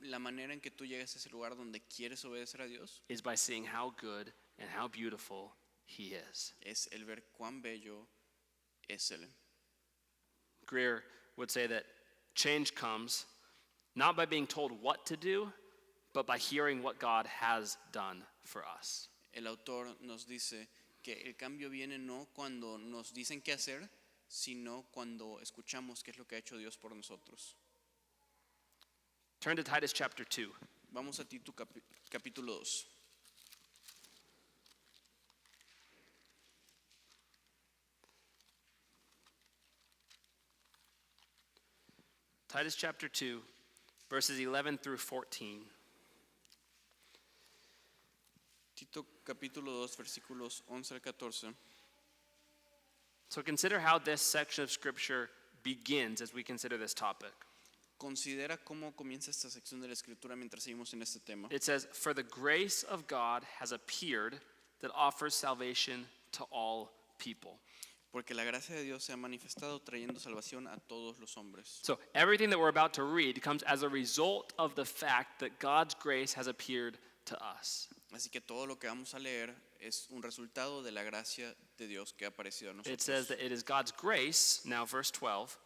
la manera en que tú llegas a ese lugar donde quieres obedecer a Dios is by seeing how good and how beautiful He is. es el ver cuán bello es Él. Greer would say that change comes not by being told what to do, but by hearing what God has done for us. El autor nos dice que el cambio viene no cuando nos dicen qué hacer, sino cuando escuchamos qué es lo que ha hecho Dios por nosotros. Turn to Titus chapter 2. Vamos a Tito capítulo 2. Titus chapter 2, verses 11 through 14. Tito capítulo 2 versículos 11 al 14. So consider how this section of scripture begins as we consider this topic. Considera cómo comienza esta sección de la escritura mientras seguimos en este tema. It says, "For the grace of God has appeared that offers salvation to all people." Porque la gracia de Dios se ha manifestado trayendo salvación a todos los hombres. So everything that we're about to read comes as a result of the fact that God's grace has appeared to us. Así que todo lo que vamos a leer es un resultado de la gracia de Dios que ha aparecido a It says nosotros. that it is God's grace, now verse 12,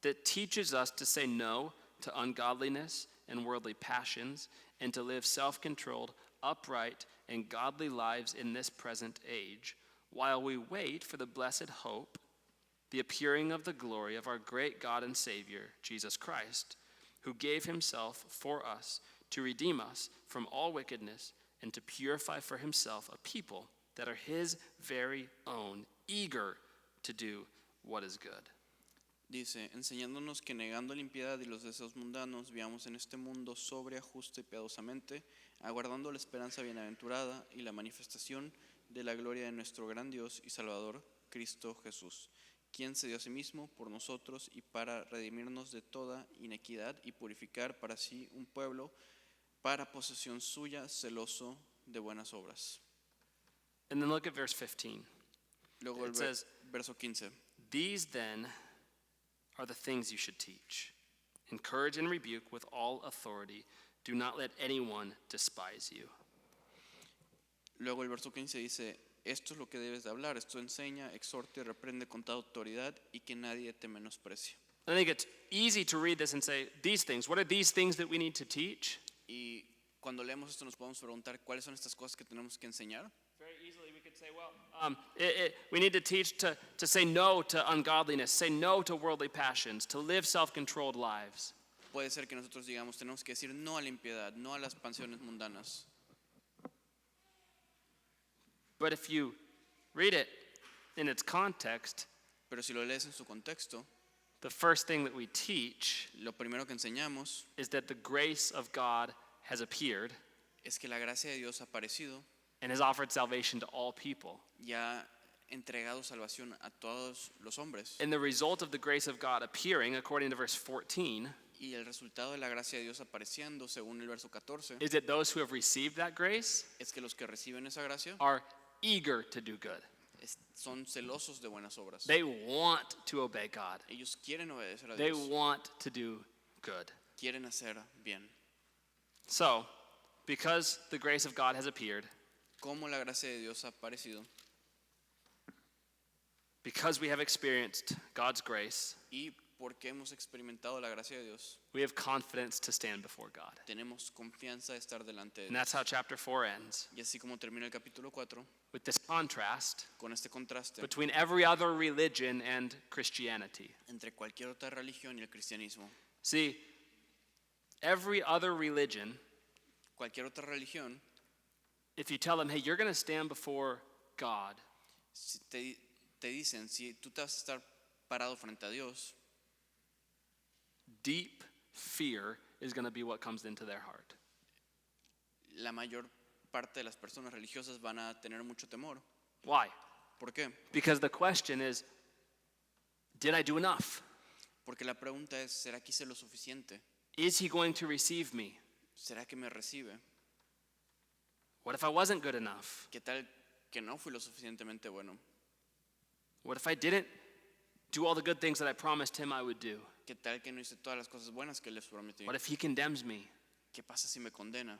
that teaches us to say no to ungodliness and worldly passions and to live self-controlled, upright, and godly lives in this present age, while we wait for the blessed hope, the appearing of the glory of our great God and Savior, Jesus Christ, who gave himself for us to redeem us from all wickedness and to purify for himself a people that are his very own, eager to do what is good. Dice, enseñándonos que negando la impiedad y los deseos mundanos, vivamos en este mundo sobria, justa y piadosamente, aguardando la esperanza bienaventurada y la manifestación de la gloria de nuestro gran Dios y Salvador, Cristo Jesús, quien se dio a sí mismo por nosotros y para redimirnos de toda inequidad y purificar para sí un pueblo para posesión suya, celoso de buenas obras. And then look at verse 15. Luego el It says, verso 15. "These then are the things you should teach. Encourage and rebuke with all authority. Do not let anyone despise you." Luego el verso 15 dice, esto es lo que debes de hablar, esto enseña, exhorta y reprende con toda autoridad y que nadie te menosprecie. I think it's easy to read this and say, these things, what are these things that we need to teach? Y cuando leemos esto nos podemos preguntar cuáles son estas cosas que tenemos que enseñar. Very easily we could say, well, we need to teach to say no to ungodliness, say no to worldly passions, to live self-controlled lives. Puede ser que nosotros digamos, tenemos que decir no a la impiedad, no a las pasiones mundanas. But if you read it in its context, Pero si lo lees en su contexto, the first thing that we teach lo primero que enseñamos is that the grace of God has appeared es que la gracia de Dios ha aparecido and has offered salvation to all people. y ha entregado salvación a todos los hombres. And the result of the grace of God appearing, according to verse 14, Y el resultado de la gracia de Dios apareciendo, según el verso 14, is that those who have received that grace es que los que reciben esa gracia are eager to do good. son celosos de buenas obras. They want to obey God. Ellos quieren obedecer a They Dios, want to do good. quieren hacer bien. So, because the grace of God has appeared, Como la gracia de Dios ha aparecido because we have experienced God's grace, y porque hemos experimentado la gracia de Dios, we have confidence to stand before God. tenemos confianza de estar delante de And that's Dios. how chapter 4 ends, Y así como termina el capítulo 4, with this contrast con este contraste between every other religion and Christianity. entre cualquier otra religión y el cristianismo. See, every other religion Cualquier otra religión if you tell them, hey, you're going to stand before God, Si te dicen, si tú te vas a estar parado frente a Dios, deep fear is going to be what comes into their heart. la mayor parte de las personas religiosas van a tener mucho temor. Why? ¿Por qué? Because the question is, did I do enough? Porque la pregunta es, ¿será que hice lo suficiente? Is he going to receive me? ¿Será que me recibe? What if I wasn't good enough? ¿Qué tal que no fui lo suficientemente bueno? What if I didn't do all the good things that I promised him I would do? ¿Qué tal que no hice todas las cosas buenas que les prometí? What if he condemns me? ¿Qué pasa si me condena?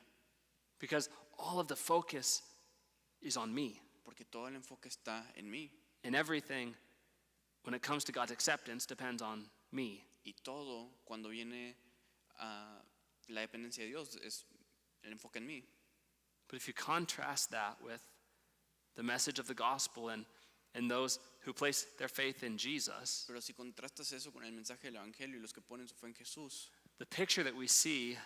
Because all of the focus is on me. Porque todo el enfoque está en mí. And everything, when it comes to God's acceptance, depends on me. Y todo, cuando viene a la dependencia de Dios, es el enfoque en mí. But if you contrast that with the message of the gospel and those who place their faith in Jesus, Pero si contrastas eso con el mensaje del Evangelio y los que ponen su fe en Jesús, the picture that we see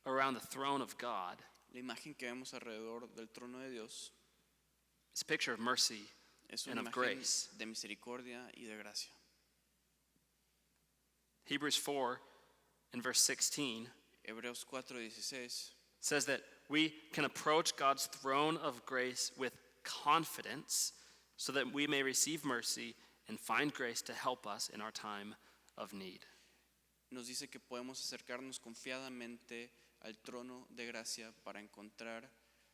around the throne of God la imagen que vemos alrededor del trono de Dios is a picture of mercy es and una of imagen grace. de misericordia y de gracia. Hebrews 4 in verse 16 Hebreos 4:16 says that we can approach God's throne of grace with confidence so that we may receive mercy and find grace to help us in our time of need. nos dice que podemos acercarnos confiadamente al trono de gracia para encontrar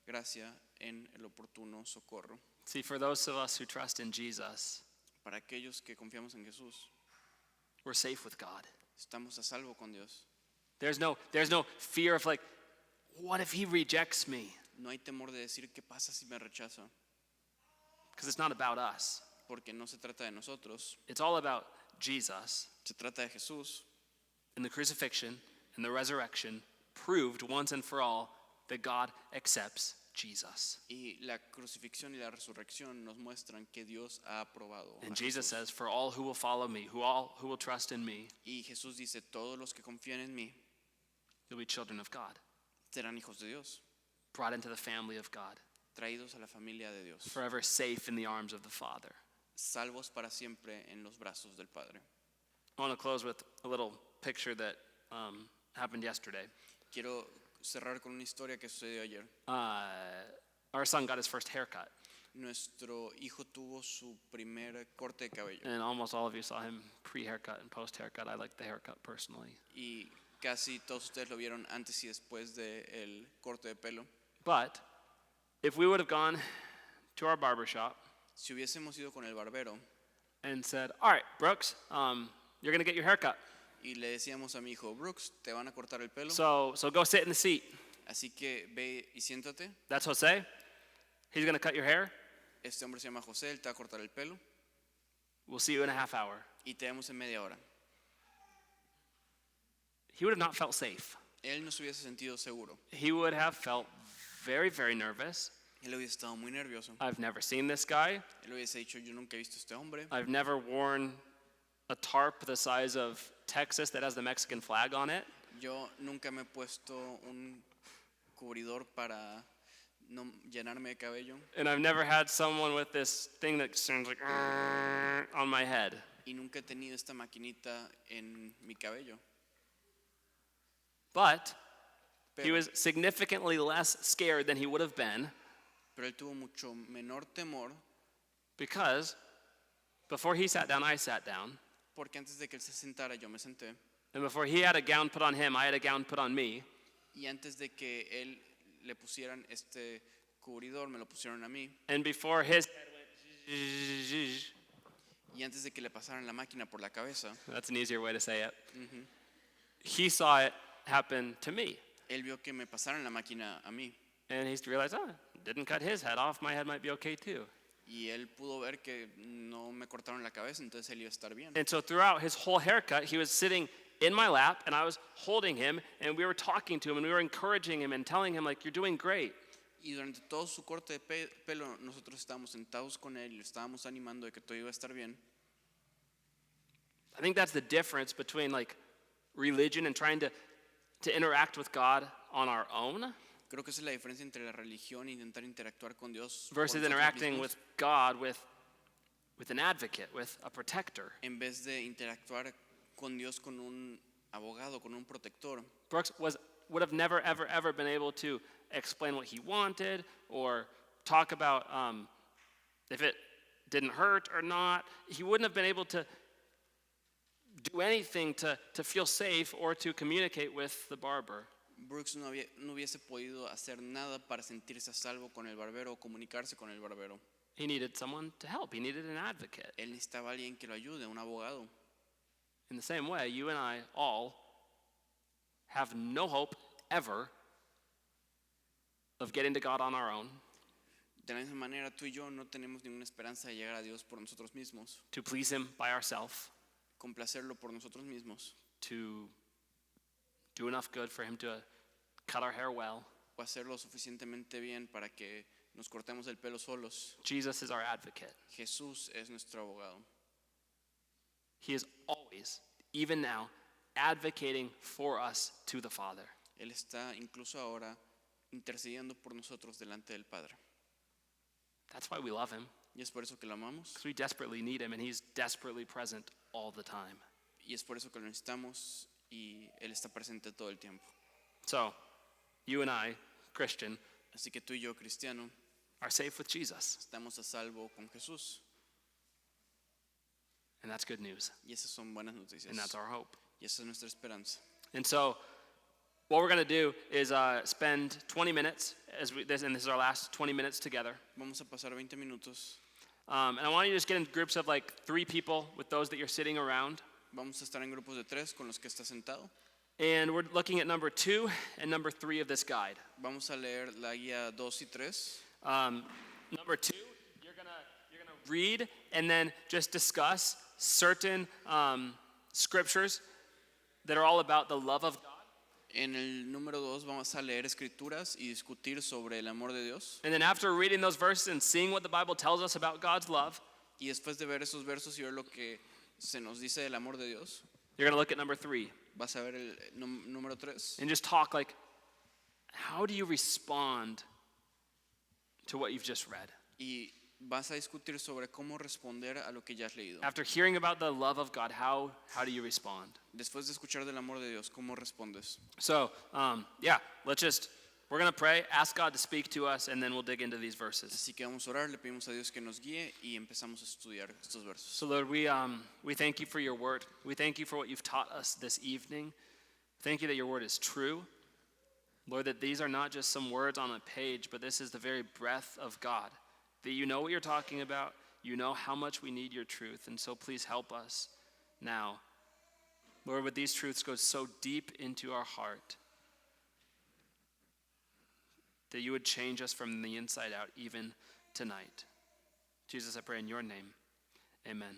gracia en el oportuno socorro. See, for those of us who trust in Jesus, Para aquellos que confiamos en Jesús, we're safe with God. estamos a salvo con Dios. There's no fear of like, what if he rejects me? No hay temor de decir qué pasa si me rechaza, Because it's not about us. porque no se trata de nosotros, It's all about Jesus. se trata de Jesús. And the crucifixion and the resurrection proved once and for all that God accepts Jesus. Y la crucifixión y la resurrección nos muestran que Dios ha aprobado a And Jesus Jesús. says, for all who will follow me, who will trust in me, Y Jesús dice, todos los que confían en mí you'll be children of God, serán hijos de Dios, brought into the family of God, traídos a la familia de Dios, forever safe in the arms of the Father. salvos para siempre en los brazos del Padre. I want to close with a little picture that happened yesterday. Quiero cerrar con una historia que sucedió ayer. Our son got his first haircut, Nuestro hijo tuvo su primer corte de cabello and almost all of you saw him pre-haircut and post-haircut. I like the haircut personally. y casi todos ustedes lo vieron antes y después del corte de pelo. But if we would have gone to our barber shop Si hubiésemos ido con el barbero and said, all right, Brooks, you're going to get your haircut. y le decíamos a mi hijo, Brooks, te van a cortar el pelo, So go sit in the seat. así que ve y siéntate. That's Jose. He's going to cut your hair. Este hombre se llama José, él te va a cortar el pelo We'll see you in a half hour. y te vemos en media hora. He would have not felt safe. Él no se hubiese sentido seguro. He would have felt very, very nervous. Él hubiese estado muy nervioso. I've never seen this guy. Él hubiese dicho, yo nunca he visto a este hombre. I've never worn a tarp the size of Texas that has the Mexican flag on it. Yo nunca me he puesto un cubridor para no llenarme de cabello. And I've never had someone with this thing that sounds like on my head. Y nunca he tenido esta maquinita en mi cabello. But he Pero, was significantly less scared than he would have been pero él tuvo mucho menor temor because before he sat down, I sat down. porque antes de que él se sentara yo me senté. And before he had a gown put on him, I had a gown put on me. Y antes de que él le pusieran este cubridor, me lo pusieron a mí. And before his head went, Y antes de que le pasaran la máquina por la cabeza, that's an easier way to say it. He saw it happen to me. él vio que me pasaran la máquina a mí. And he realized, oh, didn't cut his head off. My head might be okay too. Y él pudo ver que no me cortaron la cabeza, entonces él iba a estar bien. And so throughout his whole haircut, he was sitting in my lap and I was holding him and we were talking to him and we were encouraging him and telling him like, you're doing great. Y durante todo su corte de pelo, nosotros estábamos sentados con él y le estábamos animando de que todo iba a estar bien. I think that's the difference between like religion and trying to interact with God on our own. Creo que esa es la diferencia entre la religión e intentar interactuar con Dios por versus nosotros interacting mismos, with God with an advocate, with a protector. en vez de interactuar con Dios con un abogado, con un protector. Brooks would have never, ever been able to explain what he wanted or talk about if it didn't hurt or not. He wouldn't have been able to do anything to feel safe or to communicate with the barber. Brooks no hubiese podido hacer nada para sentirse a salvo con el barbero o comunicarse con el barbero. He needed someone to help. He needed an advocate. Él necesitaba a alguien que lo ayude, un abogado. In the same way, you and I all have no hope ever of getting to God on our own, De la misma manera, tú y yo no tenemos ninguna esperanza de llegar a Dios por nosotros mismos, to please Him by ourselves, complacerlo por nosotros mismos, to do enough good for Him to cut our hair well. o hacerlo suficientemente bien para que nos cortemos el pelo solos. Jesus is our advocate. Jesús es nuestro abogado. He is always, even now, advocating for us to the Father. Él está incluso ahora intercediendo por nosotros delante del Padre. That's why we love Him, Y es por eso que lo amamos, because we desperately need Him, and He's desperately present all the time. y es por eso que lo necesitamos, y Él está presente todo el tiempo. So, you and I, Christian, Así que tú y yo, cristiano, are safe with Jesus, estamos a salvo con Jesús, and that's good news, y esas son buenas noticias, and that's our hope. y esa es nuestra esperanza. And so, what we're going to do is spend 20 minutes, and this is our last 20 minutes together. Vamos a pasar 20 minutos. And I want you to just get in groups of like 3 people with those that you're sitting around. Vamos a estar en grupos de 3 con los que está sentado. And we're looking at number 2 and number 3 of this guide. Vamos a leer la guía 2 y 3. Number 2, you're gonna read and then just discuss certain scriptures that are all about the love of God. En el número 2 vamos a leer escrituras y discutir sobre el amor de Dios. And then after reading those verses and seeing what the Bible tells us about God's love, Y después de ver esos versos y ver lo que se nos dice del amor de Dios, you're gonna look at number 3 vas a ver el número 3 and just talk like, how do you respond to what you've just read? y vas a discutir sobre cómo responder a lo que ya has leído. After hearing about the love of God, how do you respond? Después de escuchar del amor de Dios, ¿cómo respondes? So, we're going to pray, ask God to speak to us, and then we'll dig into these verses. Así que vamos a orar, le pedimos a Dios que nos guíe y empezamos a estudiar estos versos. So, Lord, we thank you for your word. We thank you for what you've taught us this evening. Thank you that your word is true. Lord, that these are not just some words on a page, but this is the very breath of God. That you know what you're talking about. You know how much we need your truth. And so please help us now. Lord, would these truths go so deep into our heart that you would change us from the inside out even tonight. Jesus, I pray in your name. Amen.